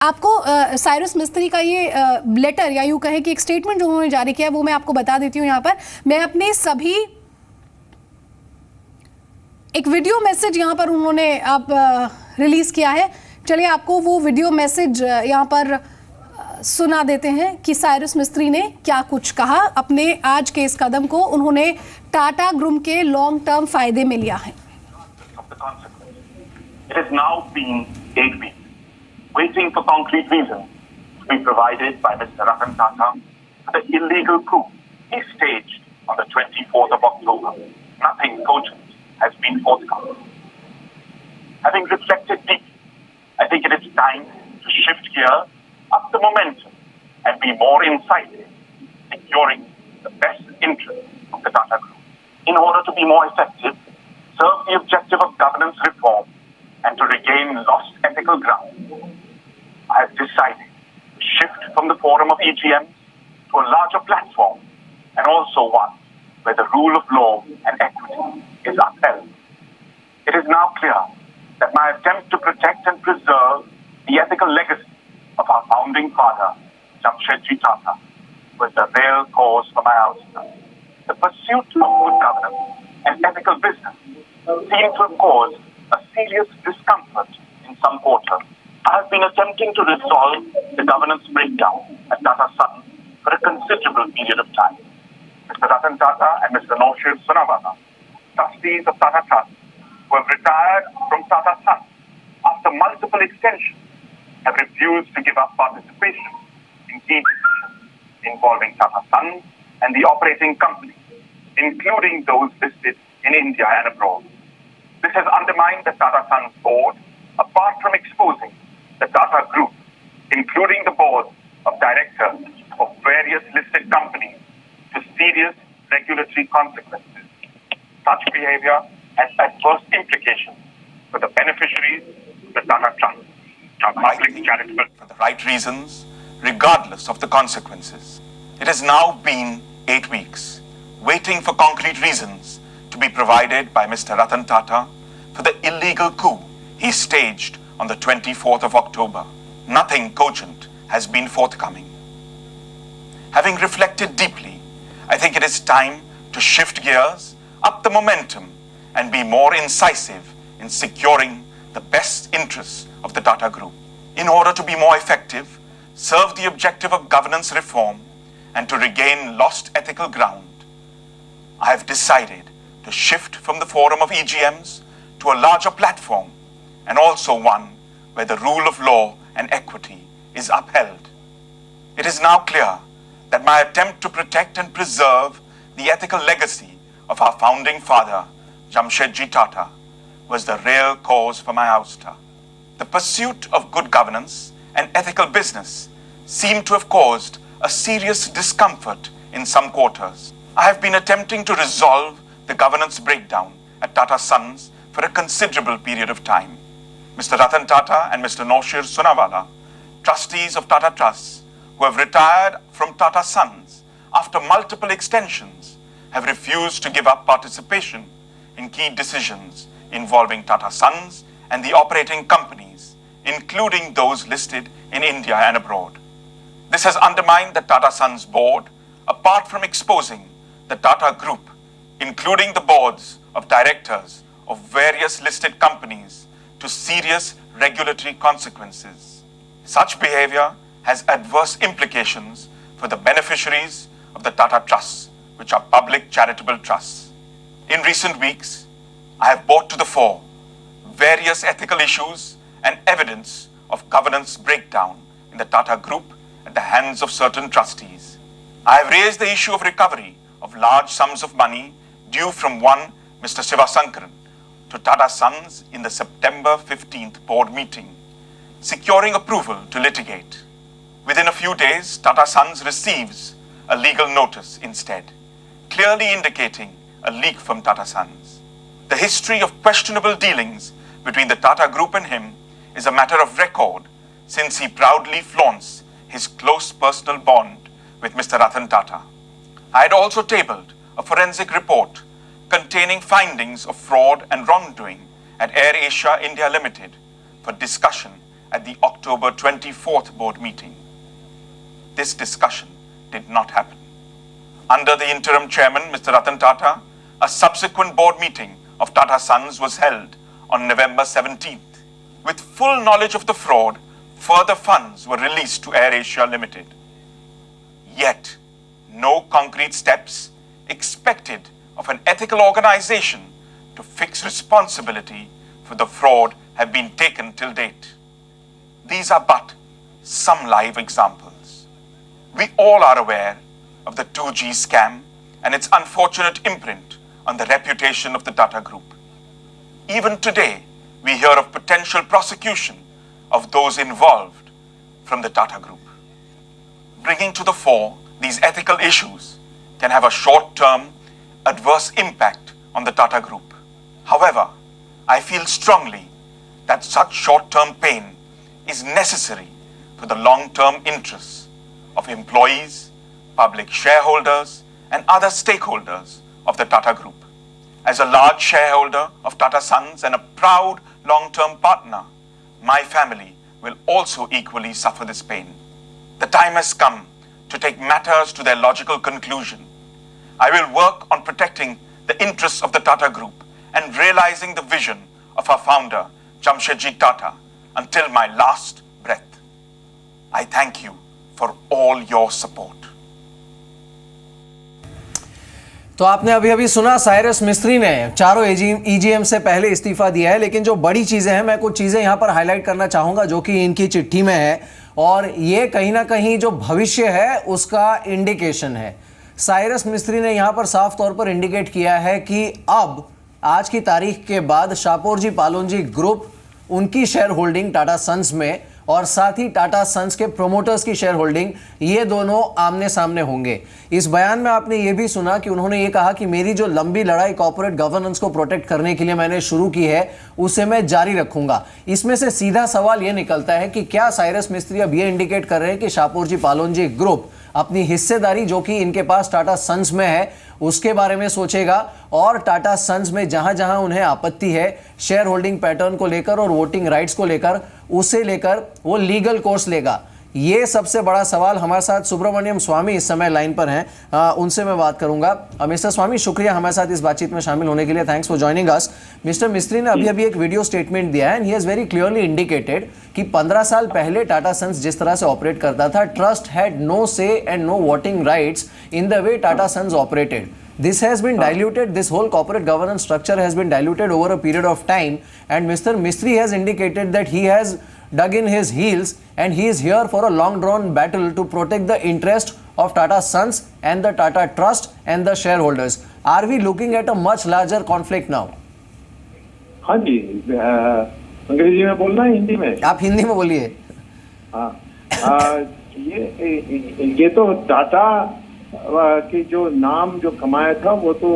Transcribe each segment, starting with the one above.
आपको साइरस मिस्त्री का ये लेटर या यूँ कहे कि एक स्टेटमेंट जो उन्होंने जारी किया वो मैं आपको बता देती हूँ। यहाँ पर मैं अपने सभी एक वीडियो मैसेज यहाँ पर उन्होंने आप रिलीज किया है। चलिए आपको वो वीडियो मैसेज यहाँ पर सुना देते हैं कि साइरस मिस्त्री ने क्या कुछ कहा। अपने आज के इस कदम को उन्होंने टाटा ग्रुप के लॉन्ग टर्म फायदे में लिया है। It has now been 8 weeks, waiting for concrete reasons to be provided by Mr. Ratan Tata for the illegal coup he staged on the 24th of October. Nothing cogent has been forthcoming. Having reflected deeply, I think it is time to shift gears, up the momentum, and be more incisive, securing the best interests of the Tata Group. In order to be more effective, serve the objective of governance reform, and to regain lost ethical ground, I have decided to shift from the forum of EGMs to a larger platform, and also one where the rule of law and equity is upheld. It is now clear that my attempt to protect and preserve the ethical legacy of our founding father, Jamshedji Tata, was the real cause for my ouster. The pursuit of good governance and ethical business seemed to have caused a serious discomfort in some quarters. I have been attempting to resolve the governance breakdown at Tata Sons for a considerable period of time. Mr. Ratan Tata and Mr. Naushir Sonawala, trustees of Tata Trust, who have retired from Tata Sons after multiple extensions, have refused to give up participation in key decisions involving Tata Sons and the operating companies, including those listed in India and abroad. This has undermined the Tata Sons board, apart from exposing the Tata Group, including the board of directors of various listed companies, to serious regulatory consequences. Such behavior has adverse implications for the beneficiaries of the Tata Trust, which are public charitable for the right reasons, regardless of the consequences. It has now been 8 weeks, waiting for concrete reasons to be provided by Mr. Ratan Tata for the illegal coup he staged on the 24th of October. Nothing cogent has been forthcoming. Having reflected deeply, I think it is time to shift gears, up the momentum, and be more incisive in securing the best interests of the Tata Group. In order to be more effective, serve the objective of governance reform, and to regain lost ethical ground, I have decided to shift from the forum of EGMs to a larger platform, and also one where the rule of law and equity is upheld. It is now clear that my attempt to protect and preserve the ethical legacy of our founding father, Jamshedji Tata, was the real cause for my ouster. The pursuit of good governance and ethical business seemed to have caused a serious discomfort in some quarters. I have been attempting to resolve the governance breakdown at Tata Sons for a considerable period of time. Mr. Ratan Tata and Mr. Naushir Sonawala, trustees of Tata Trusts, who have retired from Tata Sons after multiple extensions, have refused to give up participation in key decisions involving Tata Sons and the operating companies, including those listed in India and abroad. This has undermined the Tata Sons board, apart from exposing the Tata Group, including the boards of directors of various listed companies, to serious regulatory consequences. Such behavior has adverse implications for the beneficiaries of the Tata Trusts, which are public charitable trusts. In recent weeks, I have brought to the fore various ethical issues and evidence of governance breakdown in the Tata Group at the hands of certain trustees. I have raised the issue of recovery of large sums of money due from one Mr. Sivasankaran to Tata Sons in the September 15th board meeting, securing approval to litigate. Within a few days, Tata Sons receives a legal notice instead, clearly indicating a leak from Tata Sons. The history of questionable dealings between the Tata Group and him is a matter of record, since he proudly flaunts his close personal bond with Mr. Ratan Tata. I had also tabled a forensic report containing findings of fraud and wrongdoing at Air Asia India Limited for discussion at the October 24th board meeting. This discussion did not happen. Under the interim chairman, Mr. Ratan Tata, a subsequent board meeting of Tata Sons was held on November 17th. With full knowledge of the fraud, further funds were released to AirAsia Limited. Yet, no concrete steps expected of an ethical organization to fix responsibility for the fraud have been taken till date. These are but some live examples. We all are aware of the 2G scam and its unfortunate imprint on the reputation of the Tata Group. Even today, we hear of potential prosecution of those involved from the Tata Group. Bringing to the fore these ethical issues can have a short-term adverse impact on the Tata Group. However, I feel strongly that such short-term pain is necessary for the long-term interests of employees, public shareholders, and other stakeholders of the Tata Group. As a large shareholder of Tata Sons and a proud long-term partner, my family will also equally suffer this pain. The time has come to take matters to their logical conclusion. I will work on protecting the interests of the Tata Group and realizing the vision of our founder, Jamshedji Tata, until my last breath. I thank you for all your support. तो आपने अभी अभी सुना Cyrus मिस्त्री ने चारों EGM से पहले इस्तीफा दिया है, लेकिन जो बड़ी चीजें हैं, मैं कुछ चीजें यहां पर हाईलाइट करना चाहूंगा जो कि इनकी चिट्ठी में है, और ये कहीं ना कहीं जो भविष्य है उसका इंडिकेशन है। साइरस मिस्त्री ने यहां पर साफ तौर पर इंडिकेट किया है कि अब आज की तारीख के बाद शापोरजी पालोनजी ग्रुप, उनकी शेयर होल्डिंग टाटा सन्स में और साथ ही टाटा सन्स के प्रोमोटर्स की शेयर होल्डिंग, ये दोनों आमने सामने होंगे। इस बयान में आपने ये भी सुना कि उन्होंने ये कहा कि मेरी जो लंबी लड़ाई कॉर्पोरेट गवर्नेंस को प्रोटेक्ट करने के लिए मैंने शुरू की है, उसे मैं जारी रखूंगा। इसमें से सीधा सवाल ये निकलता है कि क्या साइरस मिस्त्री अब ये इंडिकेट कर रहे हैं कि शापोरजी पालोनजी ग्रुप अपनी हिस्सेदारी जो कि इनके पास टाटा सन्स में है उसके बारे में सोचेगा, और टाटा सन्स में जहां जहां उन्हें आपत्ति है शेयर होल्डिंग पैटर्न को लेकर और वोटिंग राइट्स को लेकर, उसे लेकर वो लीगल कोर्स लेगा? ये सबसे बड़ा सवाल। हमारे साथ सुब्रमण्यम स्वामी इस समय लाइन पर हैं, उनसे मैं बात करूंगा। मिस्टर स्वामी, शुक्रिया हमारे साथ इस बातचीत में शामिल होने के लिए। Thanks for joining us. Mister मिस्त्री ने अभी एक वीडियो स्टेटमेंट दिया है and he has very clearly indicated कि 15 साल पहले टाटा सन्स जिस तरह से ऑपरेट करता था, trust had no say and no voting rights in the way Tata Sons operated. This has been diluted, this whole corporate governance structure has been diluted over a period of time, and Mr. Mistry has indicated that he has dug in his heels and he is here for a long drawn battle to protect the interest of Tata Sons and the Tata Trust and the shareholders. Are we looking at a much larger conflict now? हाँ जी, अंग्रेजी में बोलना है हिंदी में? आप हिंदी में बोलिए। ये तो टाटा कि जो नाम जो कमाया था वो तो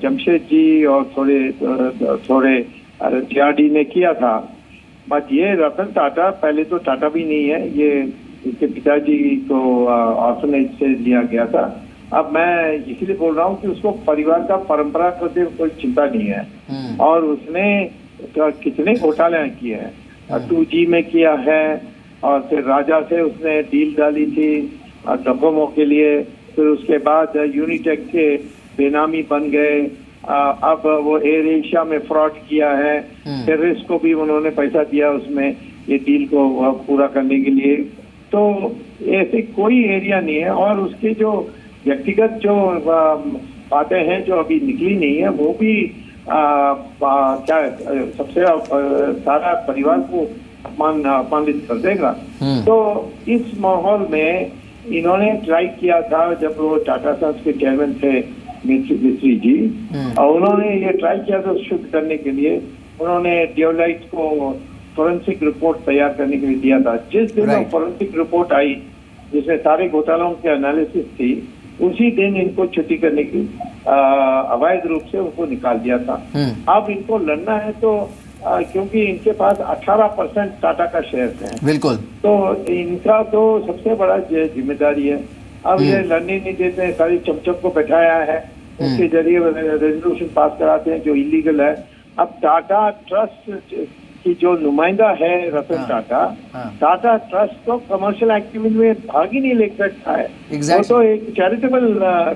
जमशेद जी और थोड़े जीआरडी ने किया था, बट ये रतन टाटा पहले तो टाटा भी नहीं है, ये इसके पिताजी को ऑर्फनेज से लिया गया था। अब मैं इसलिए बोल रहा हूँ कि उसको परिवार का परंपरा को कोई चिंता नहीं है, और उसने कितने घोटाले किए हैं। 2G में किया है, और फिर राजा से उसने डील डाली थी डोकोमो के लिए, फिर उसके बाद यूनिटेक के बेनामी बन गए, अब वो एयर एशिया में फ्रॉड किया है, टेररिस्ट को भी उन्होंने पैसा दिया उसमें ये डील को पूरा करने के लिए। तो ऐसे कोई एरिया नहीं है, और उसके जो व्यक्तिगत जो बातें हैं जो अभी निकली नहीं है वो भी क्या सबसे सारा परिवार को अपमानित कर देगा। तो इस माहौल में इन्होंने ट्राई किया था, जब वो टाटा सन्स के चेयरमैन थे मिस्त्री जी, और उन्होंने ये ट्राई किया था शुद्ध करने के लिए, उन्होंने डेलोइट को फोरेंसिक रिपोर्ट तैयार करने के लिए दिया था। जिस दिन वो फोरेंसिक रिपोर्ट आई जिसमें सारे घोटालों की एनालिसिस थी, उसी दिन इनको छुट्टी करने की अवैध रूप से उनको निकाल दिया था। अब इनको लड़ना है तो क्योंकि इनके पास 18% टाटा का शेयर है, बिल्कुल, तो इनका तो सबसे बड़ा जिम्मेदारी है। अब ये लड़ने नहीं देते हैं, सारी चमचम को बैठाया है, उसके जरिए रेजोल्यूशन पास कराते हैं जो इलीगल है। अब टाटा ट्रस्ट कि जो नुमाइंदा है रतन टाटा, टाटा ट्रस्ट तो कमर्शियल एक्टिविटी में भाग ही नहीं ले सकता है। Exactly. वो तो एक चैरिटेबल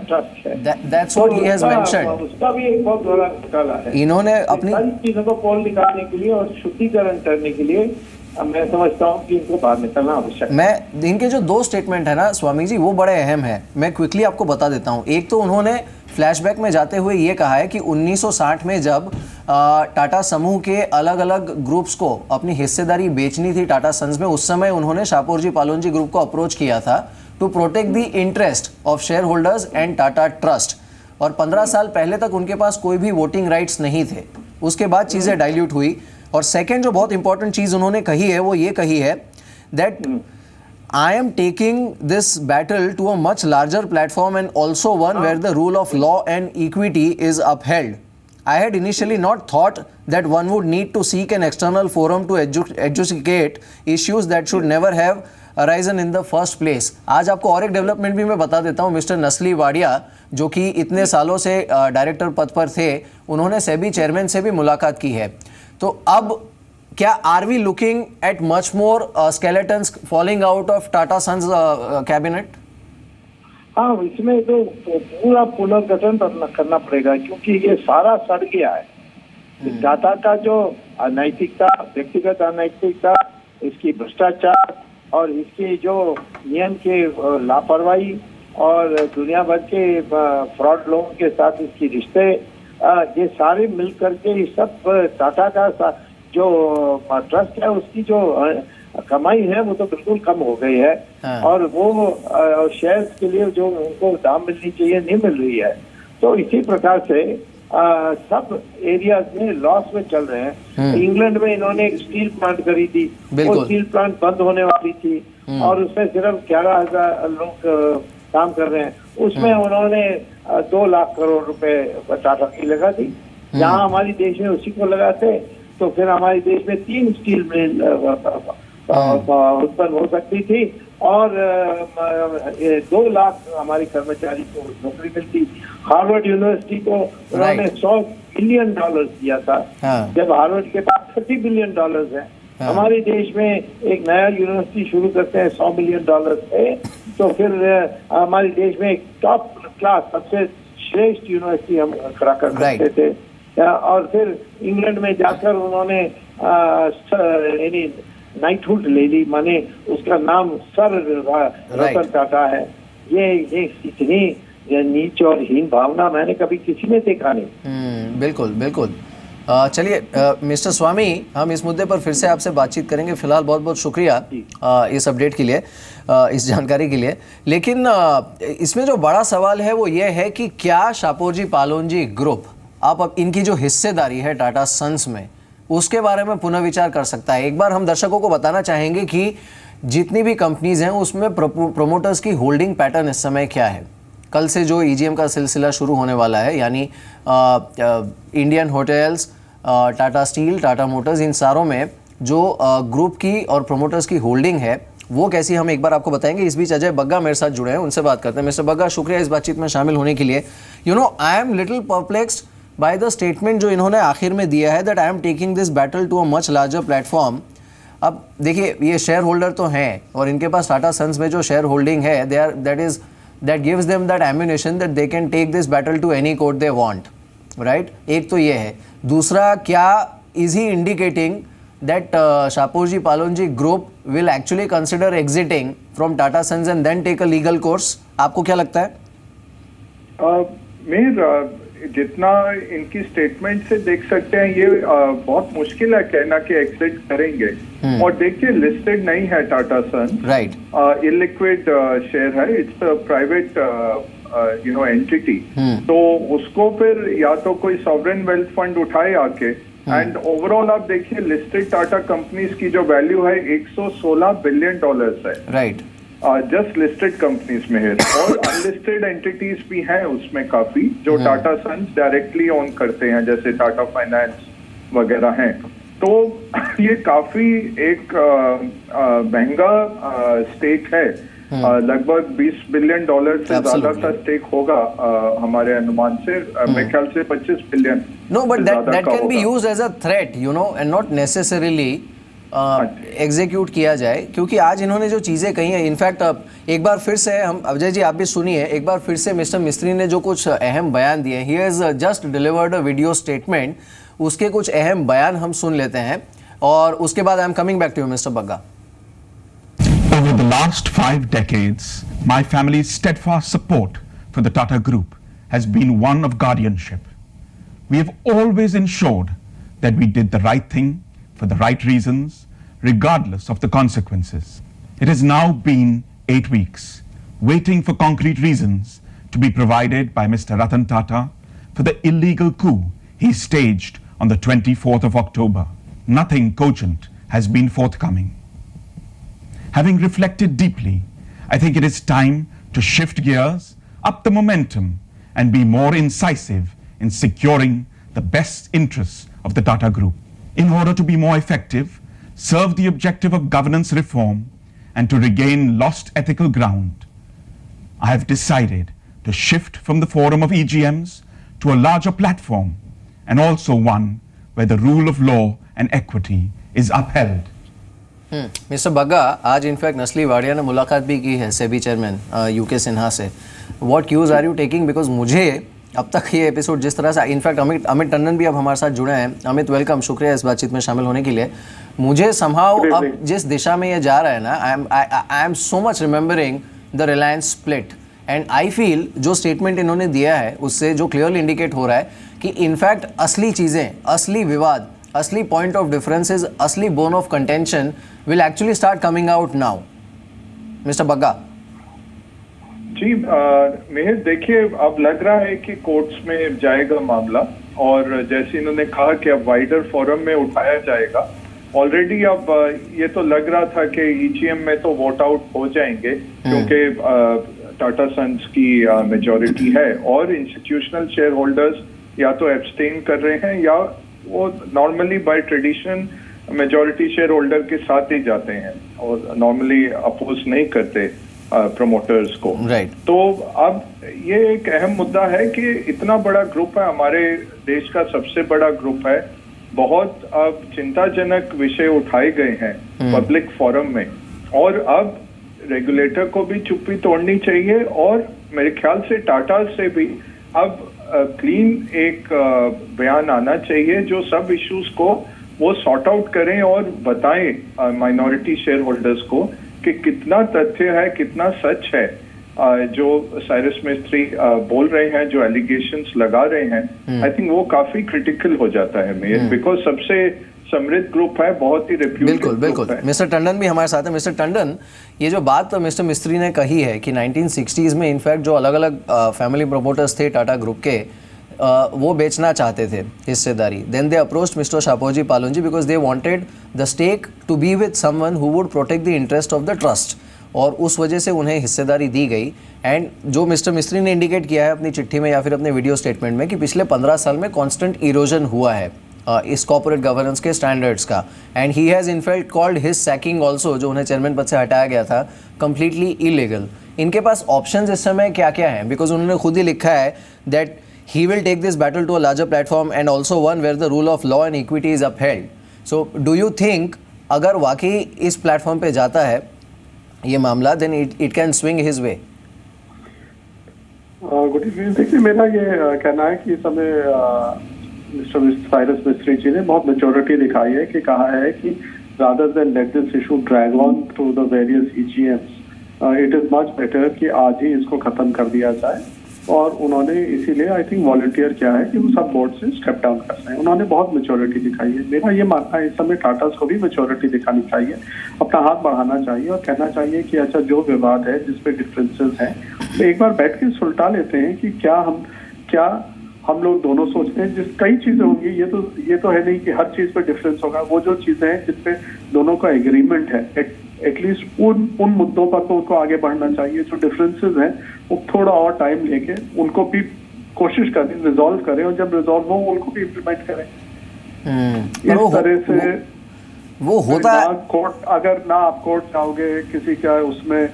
ट्रस्ट है। That's what he has उसका- mentioned. उसका भी एक बहुत बड़ा घोटाला है। इन्होंने इस अपनी सारी चीजों को पोल निकालने के लिए और शुद्धिकरण करने के लिए मैं समझता हूँ कि इनको बाहर निकलना आवश्यक है। मैं इनके जो दो स्टेटमेंट है ना स्वामी जी, वो बड़े अहम है। मैं क्विकली आपको बता देता हूँ। एक तो उन्होंने फ्लैशबैक में जाते हुए ये कहा है कि 1960 में जब टाटा समूह के अलग अलग ग्रुप्स को अपनी हिस्सेदारी बेचनी थी टाटा सन्स में, उस समय उन्होंने शापोरजी पालोनजी ग्रुप को अप्रोच किया था to protect the interest of share holders and Tata Trust. और 15 साल पहले तक उनके पास कोई भी वोटिंग राइट्स नहीं थे। उसके बाद चीज़ें डाइल्यूट हुई। और सेकेंड जो बहुत इंपॉर्टेंट चीज़ उन्होंने कही है वो ये कही है that I am taking this battle to a much larger platform and also one where the rule of law and equity is upheld. I had initially not thought that one would need to seek an external forum to adjudicate issues that should never have arisen in the first place. आज आपको और एक development भी मैं बता देता हूँ। Mister नस्ली वाडिया जो कि इतने सालों से डायरेक्टर पद पर थे, उन्होंने सेबी चेयरमैन से भी मुलाकात की है। तो अब क्या are we looking at much more skeletons falling out of Tata Sons cabinet? हाँ, इसमें तो पूरा पुनर्गठन करना पड़ेगा क्योंकि ये सारा सड़ गया है। टाटा का जो अनैतिकता, व्यक्तिगत अनैतिकता, इसकी भ्रष्टाचार और इसकी जो नियम के लापरवाही और दुनिया भर के फ्रॉड लोगों के साथ इसकी रिश्ते, ये सारे मिल करके इस सब टाटा का जो ट्रस्ट है उसकी जो कमाई है वो तो बिल्कुल कम हो गई है। हाँ। और वो शेयर्स के लिए जो उनको दाम मिलनी चाहिए नहीं मिल रही है। तो इसी प्रकार से सब एरियाज में लॉस में चल रहे हैं। इंग्लैंड में इन्होंने एक स्टील प्लांट करी थी, वो स्टील प्लांट बंद होने वाली थी और उसमें सिर्फ 11,000 लोग काम कर रहे हैं। उसमें उन्होंने 2 लाख करोड़ रुपए टाटा की लगा दी। यहाँ हमारे देश में उसी को लगाते तो फिर हमारे देश में 3 स्टील मिल उत्पन्न हो सकती थी और 2 लाख हमारे कर्मचारी को नौकरी मिलती। हार्वर्ड यूनिवर्सिटी को उन्होंने $100 बिलियन दिया था, जब हार्वर्ड के पास $30 बिलियन है। हमारे देश में एक नया यूनिवर्सिटी शुरू करते हैं $100 बिलियन है, तो फिर हमारे देश में एक टॉप क्लास सबसे श्रेष्ठ यूनिवर्सिटी हम खड़ा कर सकते थे। और फिर इंग्लैंड में जाकर उन्होंने नाइटहुड ले ली, माने उसका नाम सर रतन टाटा है। ये इतनी नीच और हीन भावना मैंने कभी किसी में देखा नहीं। बिल्कुल बिल्कुल। चलिए मिस्टर स्वामी, हम इस मुद्दे पर फिर से आपसे बातचीत करेंगे। फिलहाल बहुत बहुत शुक्रिया इस अपडेट के लिए, इस जानकारी के लिए। लेकिन इसमें जो बड़ा सवाल है वो ये है कि क्या शापोरजी पालोनजी ग्रुप अब इनकी जो हिस्सेदारी है टाटा सन्स में उसके बारे में पुनर्विचार कर सकता है? एक बार हम दर्शकों को बताना चाहेंगे कि जितनी भी कंपनीज हैं उसमें प्रोमोटर्स की होल्डिंग पैटर्न इस समय क्या है। कल से जो ईजीएम का सिलसिला शुरू होने वाला है, यानी Indian Hotels, Tata Steel, Tata Motors, इन सारों में जो ग्रुप की और प्रोमोटर्स की होल्डिंग है वो कैसी, हम एक बार आपको बताएंगे। इस बीच अजय बग्गा मेरे साथ जुड़े हैं, उनसे बात करते हैं। मिस्टर बग्गा, शुक्रिया इस बातचीत में शामिल होने के लिए। I am little perplexed by the statement जो इन्होंने आखिर में दिया है that I am taking this battle to a much larger platform. अब देखिए, ये शेयर होल्डर तो हैं और इनके पास टाटा सन्स में जो शेयर होल्डिंग है that gives them that ammunition that they can take this battle to any court they want, right? एक तो ये है। दूसरा, क्या is he indicating that Shapoorji Palonji group will actually consider exiting from Tata Sons and then take a legal course? आपको क्या लगता है? जितना इनकी स्टेटमेंट से देख सकते हैं, ये बहुत मुश्किल है कहना कि एग्जिट करेंगे। और देखिए, लिस्टेड नहीं है टाटा सन, राइट, इलिक्विड शेयर है, इट्स प्राइवेट एंटिटी। तो उसको फिर या तो कोई सॉवरेन वेल्थ फंड उठाए आके, एंड ओवरऑल आप देखिए लिस्टेड टाटा कंपनीज की जो वैल्यू है $116 बिलियन है, राइट, जस्ट लिस्टेड कंपनीज में है। और अनलिस्टेड एंटिटीज भी हैं उसमें काफी, जो टाटा सन्स डायरेक्टली ओन करते हैं, जैसे टाटा फाइनेंस वगैरह हैं। तो ये काफी एक महंगा स्टेक है, लगभग $20 बिलियन से ज्यादा का स्टेक होगा हमारे अनुमान से। मेरे ख्याल से $25 बिलियन No, but ज्यादा that का can be होगा। used as a threat, you know, and not necessarily execute किया जाए, क्योंकि आज इन्होंने जो चीज़ें कही हैं, इनफैक्ट अब एक बार फिर से हम अजय जी आप भी सुनिए, एक बार फिर से मिस्टर मिस्त्री ने जो कुछ अहम बयान दिए, he has just delivered a video statement, उसके कुछ अहम बयान हम सुन लेते हैं और उसके बाद I am coming back to you mister Bagga. Over the last 5 decades, my family's steadfast support for the Tata Group has been one of guardianship. We have always ensured that we did the right thing for the right reasons, regardless of the consequences. It has now been 8 weeks, waiting for concrete reasons to be provided by Mr. Ratan Tata for the illegal coup he staged on the 24th of October. Nothing cogent has been forthcoming. Having reflected deeply, I think it is time to shift gears, up the momentum, and be more incisive in securing the best interests of the Tata Group. In order to be more effective, serve the objective of governance reform, and to regain lost ethical ground, I have decided to shift from the forum of EGMs to a larger platform, and also one where the rule of law and equity is upheld. Mister Bagga, आज in fact नस्ली वाडिया ने मुलाकात भी की है SEBI chairman U K Sinha से. What cues are you taking? Because मुझे अब तक ये एपिसोड जिस तरह से, इनफैक्ट अमित टंडन भी अब हमारे साथ जुड़े हैं. अमित, वेलकम, शुक्रिया इस बातचीत में शामिल होने के लिए. मुझे समहाउ अब जिस दिशा में ये जा रहा है ना, I am so much remembering the Reliance split, and I feel जो स्टेटमेंट इन्होंने दिया है उससे जो क्लियरली इंडिकेट हो रहा है कि इनफैक्ट असली चीज़ें, असली विवाद, असली पॉइंट ऑफ डिफरेंसेस, असली bone of contention will actually start coming out now. Mister Bagga ji, Mehar, देखिए, अब लग रहा है कि कोर्ट्स में जाएगा मामला, और जैसे इन्होंने कहा कि अब वाइडर फोरम में उठाया जाएगा. ऑलरेडी अब ये तो लग रहा था कि ईजीएम में तो वोट आउट हो जाएंगे, क्योंकि टाटा सन्स की मेजॉरिटी है, और इंस्टीट्यूशनल शेयर होल्डर्स या तो एब्सटेन कर रहे हैं या वो normally by tradition majority share holder के साथ ही जाते हैं और नॉर्मली अपोज नहीं करते प्रमोटर्स को. राइट. तो अब ये एक अहम मुद्दा है कि इतना बड़ा ग्रुप है, हमारे देश का सबसे बड़ा ग्रुप है, बहुत अब चिंताजनक विषय उठाए गए हैं पब्लिक फोरम में, और अब रेगुलेटर को भी चुप्पी तोड़नी चाहिए, और मेरे ख्याल से टाटा से भी अब क्लीन एक बयान आना चाहिए जो सब इश्यूज को वो सॉर्ट आउट करें और बताएं माइनॉरिटी शेयर होल्डर्स को कि कितना तथ्य है, कितना सच है जो साइरस मिस्त्री बोल रहे हैं, जो एलिगेशंस लगा रहे हैं. आई थिंक वो काफी क्रिटिकल हो जाता है मेयर, बिकॉज सबसे समृद्ध ग्रुप है, बहुत ही रेप्यूटेड. बिल्कुल. मिस्टर टंडन भी हमारे साथ है. मिस्टर टंडन, ये जो बात मिस्टर मिस्त्री ने कही है कि 1960s में इनफैक्ट जो अलग अलग फैमिली प्रमोटर्स थे टाटा ग्रुप के, वो बेचना चाहते थे हिस्सेदारी. Then they approached mister Shapoorji Pallonji because they wanted the stake to be with someone who would protect the interest of the trust, और उस वजह से उन्हें हिस्सेदारी दी गई. एंड जो मिस्टर मिस्त्री ने इंडिकेट किया है अपनी चिट्ठी में या फिर अपने वीडियो स्टेटमेंट में कि पिछले 15 साल में कॉन्स्टेंट इरोजन हुआ है इस कॉर्पोरेट गवर्नेंस के स्टैंडर्ड्स का, and he has in fact called his sacking also, जो उन्हें चेयरमैन पद से हटाया गया था, कंप्लीटली इलीगल. इनके पास ऑप्शंस इस समय क्या क्या हैं? बिकॉज उन्होंने खुद ही लिखा है that he will take this battle to a larger platform and also one where the rule of law and equity is upheld. So do you think अगर वाकई इस प्लेटफॉर्म पे जाता है ये मामला, then it can swing his way? Good evening. देखिए, मेरा ये कहना है कि इस समय मिस्टर साइरस मिस्त्री जी ने बहुत मेच्योरिटी दिखाई है कि कहा है कि rather than let this issue drag on through the various EGMs, it is much better कि आज ही इसको खत्म कर दिया जाए. और उन्होंने इसीलिए आई थिंक वॉलंटियर किया है कि वो सब बोर्ड से स्टेप डाउन कर रहे हैं. उन्होंने बहुत मेच्योरिटी दिखाई है. मेरा ये मानना है इस समय टाटास को भी मेच्योरिटी दिखानी चाहिए, अपना हाथ बढ़ाना चाहिए और कहना चाहिए कि अच्छा, जो विवाद है, जिसपे डिफरेंसेस हैं, तो एक बार बैठ के सुलटा लेते हैं कि क्या हम लोग दोनों सोचते हैं. जिस कई चीजें होंगी, ये तो है नहीं कि हर चीज पे डिफरेंस होगा. वो जो चीजें हैं जिसपे दोनों का एग्रीमेंट है, एटलीस्ट उन मुद्दों पर तो उनको आगे बढ़ना चाहिए. जो डिफरेंसेस हैं वो थोड़ा और टाइम लेके उनको भी कोशिश करें, रिजॉल्व करें, और जब रिजॉल्व हो उनको भी इम्प्लीमेंट करें. इस तरह से वो होता है. कोर्ट, अगर ना आप कोर्ट जाओगे, किसी का उसमें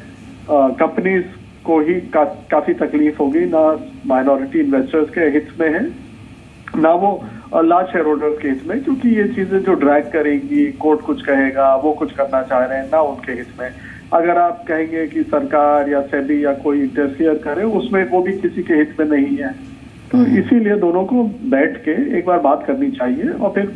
कंपनीज को ही काफी तकलीफ होगी, ना माइनॉरिटी इन्वेस्टर्स के हित में है, ना वो लार्ज शेयर होल्डर्स के हित में, क्योंकि ये चीजें जो ड्रैग करेंगी, कोर्ट कुछ कहेगा, वो कुछ करना चाह रहे हैं, ना उनके हित में। अगर आप कहेंगे कि सरकार या सेबी या कोई इंटरफियर करे, उसमें वो भी किसी के हित में नहीं है। तो इसीलिए दोनों को बैठ के एक बार बात करनी चाहिए और फिर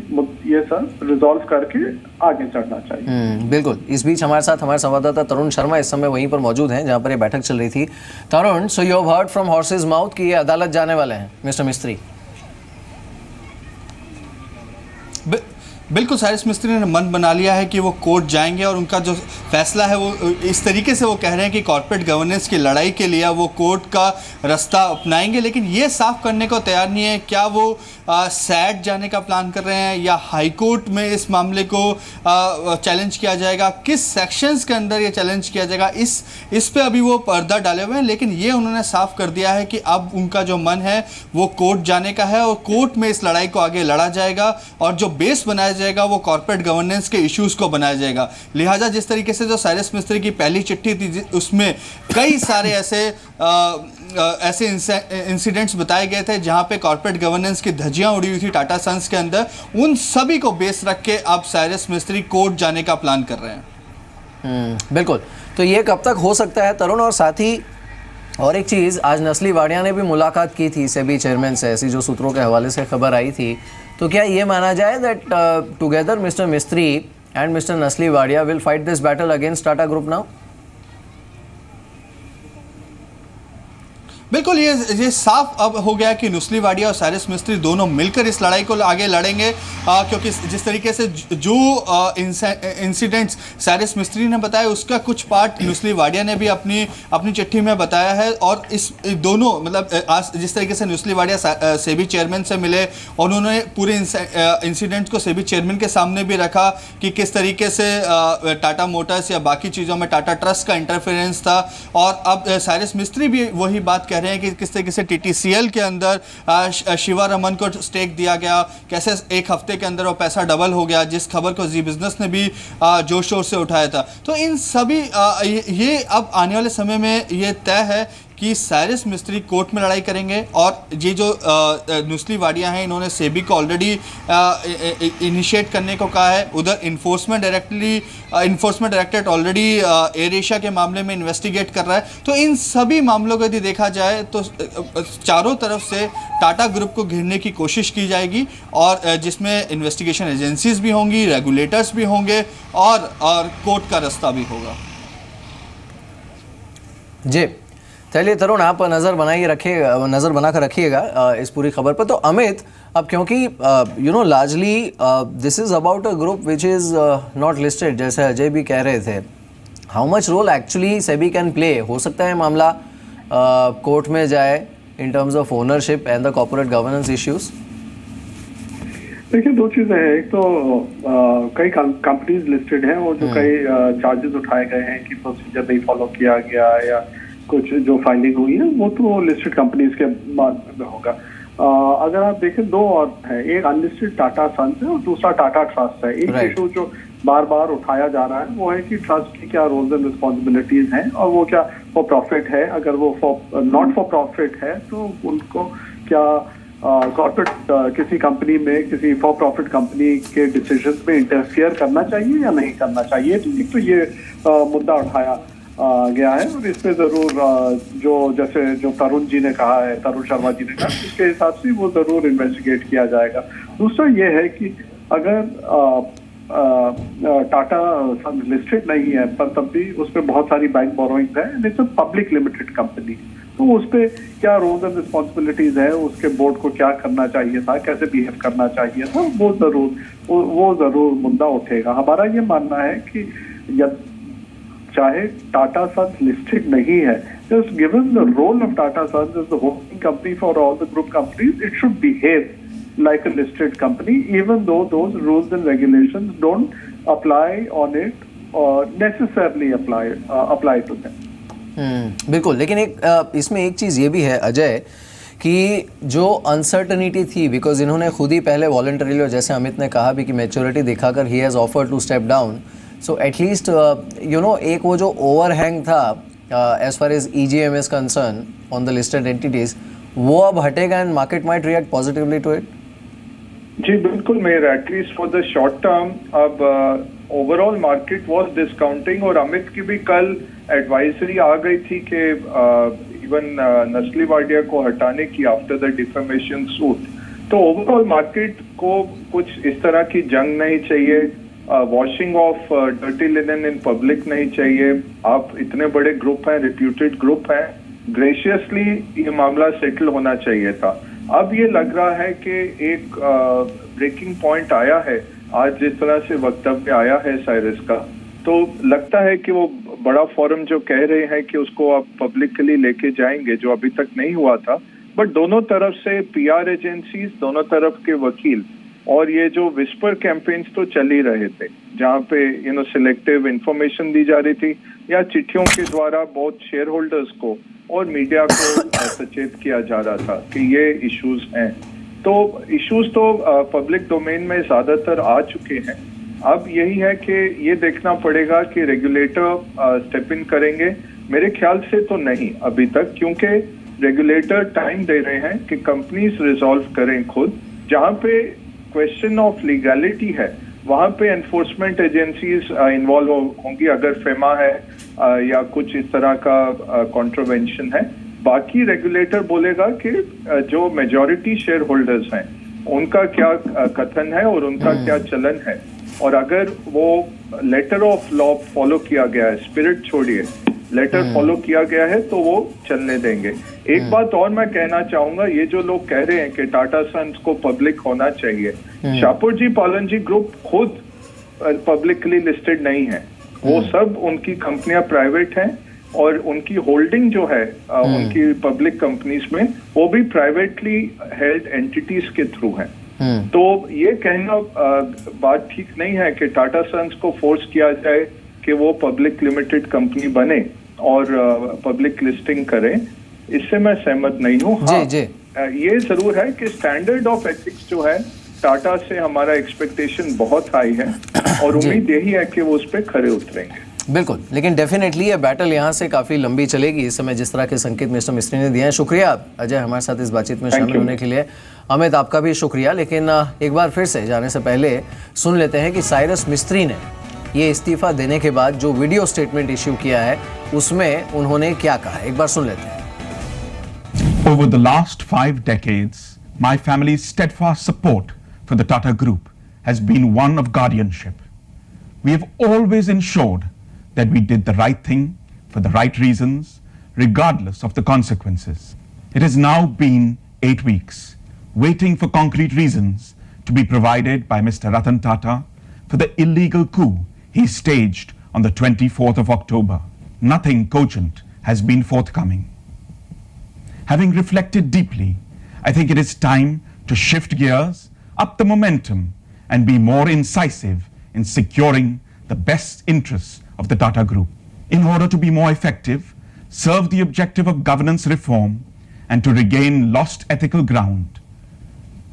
ये सब रिजॉल्व करके आगे चढ़ना चाहिए। बिल्कुल। इस बीच हमारे साथ हमारे संवाददाता तरुण शर्मा इस समय वहीं पर मौजूद हैं जहां पर ये बैठक चल रही थी। Tarun, so you have heard from horses mouth कि ये अदालत जाने वाले हैं मिस्टर मिस्त्री। बिल्कुल, साइरस मिस्त्री ने मन बना लिया है कि वो कोर्ट जाएंगे और उनका जो फैसला है वो इस तरीके से वो कह रहे हैं कि कॉर्पोरेट गवर्नेंस की लड़ाई के लिए वो कोर्ट का रास्ता अपनाएंगे, लेकिन ये साफ करने को तैयार नहीं है क्या वो सैट जाने का प्लान कर रहे हैं या हाई कोर्ट में इस मामले को चैलेंज किया जाएगा, किस सेक्शंस के अंदर ये चैलेंज किया जाएगा, इस पे अभी वो पर्दा डाले हुए हैं। लेकिन ये उन्होंने साफ कर दिया है कि अब उनका जो मन है वो कोर्ट जाने का है और कोर्ट में इस लड़ाई को आगे लड़ा जाएगा और जो बेस बनाया जाएगा वो कॉर्पोरेट गवर्नेंस के इश्यूज को बनाया जाएगा। लिहाजा जिस तरीके से जो साइरस मिस्त्री की पहली चिट्ठी थी उसमें कई सारे ऐसे इंसिडेंट्स बताए गए थे जहां पे कॉर्पोरेट गवर्नेंस की धज्जियां उड़ी हुई थी टाटा सन्स के अंदर, उन सभी को बेस रख के अब साइरस मिस्त्री कोर्ट जाने का प्लान कर रहे हैं। बिल्कुल। तो ये कब तक हो सकता है तरुण? और साथ ही और एक चीज़, आज नस्ली वाडिया ने भी मुलाकात की थी सेबी चेयरमैन से, ऐसी जो सूत्रों के हवाले से खबर आई थी। तो क्या ये माना जाए दैट टुगेदर मिस्टर मिस्त्री एंड मिस्टर नस्ली Wadia will fight this battle against Tata group now? बिल्कुल, ये साफ अब हो गया कि नुस्ली वाडिया और साइरस मिस्त्री दोनों मिलकर इस लड़ाई को आगे लड़ेंगे, क्योंकि जिस तरीके से जो इंसिडेंट्स साइरस मिस्त्री ने बताया उसका कुछ पार्ट नुस्ली वाडिया ने भी अपनी चिट्ठी में बताया है। और इस दोनों आज जिस तरीके से नुस्ली वाडिया सेबी चेयरमैन से मिले और उन्होंने पूरे इंसिडेंट्स को सेबी चेयरमैन के सामने भी रखा कि किस तरीके से टाटा मोटर्स या बाकी चीज़ों में टाटा ट्रस्ट का इंटरफेरेंस था। और अब साइरस मिस्त्री भी वही बात कह रहे हैं कि किस तरीके से टीटीसीएल के अंदर शिवा रमन को स्टेक दिया गया, कैसे एक हफ्ते के अंदर वो पैसा डबल हो गया, जिस खबर को जी बिजनेस ने भी जोर शोर से उठाया था। तो इन सभी ये अब आने वाले समय में ये तय है कि साइरस मिस्त्री कोर्ट में लड़ाई करेंगे और ये जो नुस्ली वाडिया हैं इन्होंने सेबी को ऑलरेडी इनिशिएट करने को कहा है। उधर enforcement directorate already air Asia के मामले में इन्वेस्टिगेट कर रहा है। तो इन सभी मामलों को यदि देखा जाए तो चारों तरफ से टाटा ग्रुप को घेरने की कोशिश की जाएगी और जिसमें इन्वेस्टिगेशन एजेंसीज भी होंगी, रेगुलेटर्स भी होंगे और कोर्ट का रास्ता भी होगा। जी चलिए तरुण, आप नज़र बनाकर रखिएगा इस पूरी खबर पर। तो अमित, अब क्योंकि largely this is about a group which is not listed, जैसे अजय भी कह रहे थे, how much role actually SEBI can play? हो सकता है मामला कोर्ट में जाए in terms of ownership and the corporate governance issues? देखिए, दो चीजें हैं। एक तो कई कंपनीज लिस्टेड हैं और जो कई चार्जेस उठाए गए हैं कि प्रोसीजर नहीं फॉलो किया गया या कुछ जो फाइलिंग हुई है वो तो लिस्टेड कंपनीज के बाद में होगा। अगर आप देखें, दो और है, एक अनलिस्टेड टाटा सन्स है और दूसरा टाटा ट्रस्ट है। एक इशू जो बार बार उठाया जा रहा है वो है कि ट्रस्ट की क्या रोल्स एंड रिस्पॉन्सिबिलिटीज हैं और वो क्या फॉर प्रॉफिट है। अगर वो नॉट फॉर प्रॉफिट है तो उनको क्या कॉर्पोरेट किसी कंपनी में, किसी फॉर प्रॉफिट कंपनी के डिसीजंस में इंटरफियर करना चाहिए या नहीं करना चाहिए। तो ये मुद्दा उठाया गया है और इसमें जरूर जो तरुण जी ने कहा है, तरुण शर्मा जी ने कहा, इसके हिसाब से वो जरूर इन्वेस्टिगेट किया जाएगा। दूसरा ये है कि अगर टाटा सन्स लिस्टेड नहीं है पर तब भी उसमें बहुत सारी बैंक बोरोइंग्स है, it's a public limited company, तो उस पर क्या रोल्स एंड रिस्पॉन्सिबिलिटीज है, उसके बोर्ड को क्या करना चाहिए था, कैसे बिहेव करना चाहिए था, वो जरूर मुद्दा उठेगा। हमारा ये मानना है कि चाहे टाटा सन्स लिस्टेड नहीं है, just given the role of Tata Sons as the holding company for all the group companies, it should behave like a listed company, even though those rules and regulations don't apply on it or necessarily apply to them. बिल्कुल। लेकिन इसमें एक चीज़ ये भी है अजय कि जो uncertainty थी, बिकॉज इन्होंने खुद ही पहले वॉलंटरीली, और जैसे अमित ने कहा भी कि मैच्योरिटी दिखाकर ही has offer to step down, so at least एक वो जो ओवरहैंग था as far as EGM is concern on the listed entities, वो अब हटेगा and market might react positively to it. जी बिल्कुल मेयर, at least for the short term अब ओवरऑल मार्केट वाज डिस्काउंटिंग और अमित की भी कल एडवाइजरी आ गई थी कि इवन नस्ली वाडिया को हटाने की आफ्टर द डिफेमेशन सूट। तो ओवरऑल मार्केट को कुछ इस तरह की जंग नहीं चाहिए, washing of dirty linen in public नहीं चाहिए। आप इतने बड़े ग्रुप हैं, रिप्यूटेड ग्रुप हैं, ग्रेशियसली ये मामला सेटल होना चाहिए था। अब ये लग रहा है कि एक ब्रेकिंग पॉइंट आया है, आज जिस तरह से वक्तव्य आया है साइरस का, तो लगता है कि वो बड़ा फोरम जो कह रहे हैं कि उसको आप पब्लिकली लेके जाएंगे, जो अभी तक नहीं हुआ था। बट दोनों तरफ से पीआर एजेंसीज, दोनों तरफ के वकील और ये जो विस्पर कैंपेन्स तो चल ही रहे थे, जहाँ पे सिलेक्टिव इंफॉर्मेशन दी जा रही थी या चिट्ठियों के द्वारा बहुत शेयर होल्डर्स को और मीडिया को सचेत किया जा रहा था कि ये इश्यूज हैं। तो इश्यूज तो पब्लिक डोमेन में ज्यादातर आ चुके हैं। अब यही है कि ये देखना पड़ेगा कि रेगुलेटर स्टेप इन करेंगे। मेरे ख्याल से तो नहीं अभी तक, क्योंकि रेगुलेटर टाइम दे रहे हैं कि कंपनीज रिजॉल्व करें खुद। जहाँ पे क्वेश्चन ऑफ लीगैलिटी है वहाँ पे एनफोर्समेंट एजेंसीज इन्वॉल्व होंगी, अगर फेमा है या कुछ इस तरह का कॉन्ट्रोवेंशन है। बाकी रेगुलेटर बोलेगा कि जो मेजॉरिटी शेयर होल्डर्स हैं उनका क्या कथन है और उनका क्या चलन है, और अगर वो लेटर ऑफ लॉ फॉलो किया गया है, स्पिरिट छोड़िए, लेटर फॉलो किया गया है तो वो चलने देंगे। एक बात और मैं कहना चाहूंगा, ये जो लोग कह रहे हैं कि टाटा सन्स को पब्लिक होना चाहिए, शाहपुर जी पालन जी ग्रुप खुद पब्लिकली लिस्टेड नहीं है, वो सब उनकी कंपनियां प्राइवेट हैं और उनकी होल्डिंग जो है उनकी पब्लिक कंपनीज में वो भी प्राइवेटली हेल्ड एंटिटीज के थ्रू है। तो ये कहना बात ठीक नहीं है कि टाटा सन्स को फोर्स किया जाए कि वो पब्लिक लिमिटेड कंपनी बने और पब्लिक लिस्टिंग करे, इससे मैं सहमत नहीं हूँ। हाँ, ये जरूर है कि स्टैंडर्ड ऑफ एथिक्स जो है टाटा से हमारा एक्सपेक्टेशन बहुत हाई है और उम्मीद यही है कि वो उस पर खरे उतरेंगे। बिल्कुल, लेकिन डेफिनेटली ये बैटल यहाँ से काफ़ी लंबी चलेगी इस समय, जिस तरह के संकेत मिस्टर मिस्त्री ने दिए हैं। शुक्रिया अजय हमारे साथ इस बातचीत में शामिल होने के लिए। अमित आपका भी शुक्रिया। लेकिन एक बार फिर से जाने से पहले सुन लेते हैं कि साइरस मिस्त्री ने ये इस्तीफा देने के बाद जो वीडियो स्टेटमेंट इश्यू किया है उसमें उन्होंने क्या कहा, एक बार सुन लेते हैं। Over the last 5 decades, my family's steadfast support for the Tata Group has been one of guardianship. We have always ensured that we did the right thing for the right reasons, regardless of the consequences. It has now been 8 weeks, waiting for concrete reasons to be provided by Mr. Ratan Tata for the illegal coup he staged on the 24th of October. Nothing cogent has been forthcoming. Having reflected deeply, I think it is time to shift gears, up the momentum, and be more incisive in securing the best interests of the Tata Group. In order to be more effective, serve the objective of governance reform, and to regain lost ethical ground,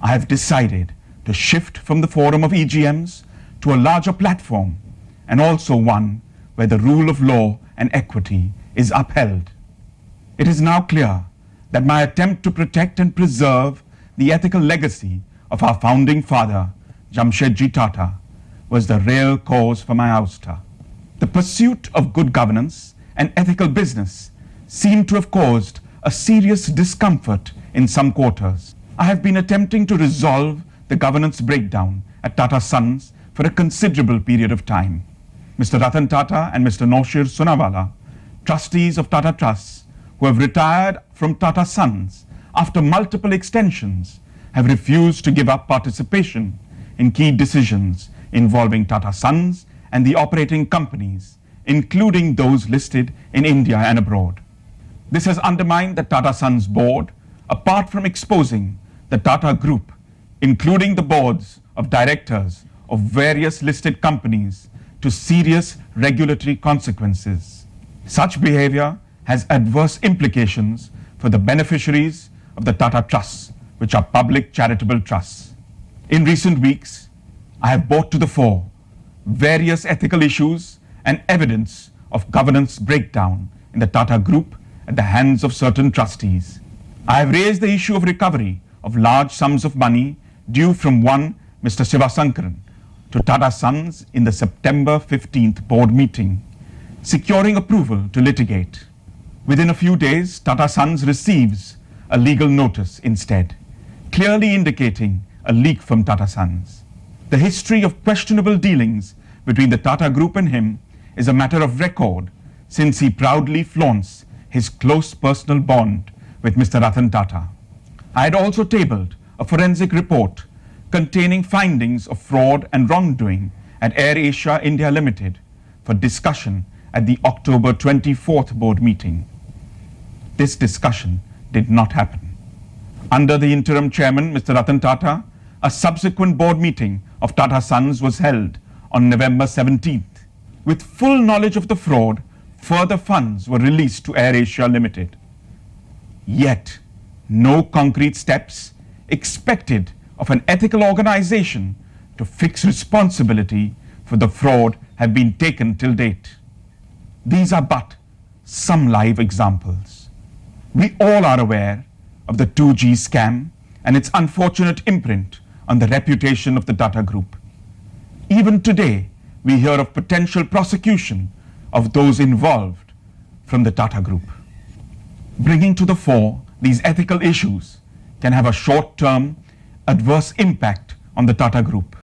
I have decided to shift from the forum of EGMs to a larger platform, and also one where the rule of law and equity is upheld. It is now clear that my attempt to protect and preserve the ethical legacy of our founding father, Jamshedji Tata, was the real cause for my ouster. The pursuit of good governance and ethical business seemed to have caused a serious discomfort in some quarters. I have been attempting to resolve the governance breakdown at Tata Sons for a considerable period of time. Mr. Ratan Tata and Mr. Noshir Sunawala, trustees of Tata Trusts, who have retired from Tata Sons after multiple extensions, have refused to give up participation in key decisions involving Tata Sons and the operating companies, including those listed in India and abroad. This has undermined the Tata Sons board, apart from exposing the Tata Group, including the boards of directors of various listed companies, to serious regulatory consequences. Such behavior has adverse implications for the beneficiaries of the Tata Trusts, which are public charitable trusts. In recent weeks, I have brought to the fore various ethical issues and evidence of governance breakdown in the Tata Group at the hands of certain trustees. I have raised the issue of recovery of large sums of money due from one Mr. Sivasankaran to Tata Sons in the September 15th board meeting, securing approval to litigate. Within a few days, Tata Sons receives a legal notice instead, clearly indicating a leak from Tata Sons. The history of questionable dealings between the Tata Group and him is a matter of record, since he proudly flaunts his close personal bond with Mr. Ratan Tata. I had also tabled a forensic report containing findings of fraud and wrongdoing at Air Asia India Limited for discussion at the October 24th board meeting. This discussion did not happen. Under the interim chairman, Mr. Ratan Tata, a subsequent board meeting of Tata Sons was held on November 17th. With full knowledge of the fraud, further funds were released to Air Asia Limited. Yet, no concrete steps expected of an ethical organization to fix responsibility for the fraud have been taken till date. These are but some live examples. We all are aware of the 2G scam and its unfortunate imprint on the reputation of the Tata Group. Even today, we hear of potential prosecution of those involved from the Tata Group. Bringing to the fore these ethical issues can have a short-term adverse impact on the Tata Group.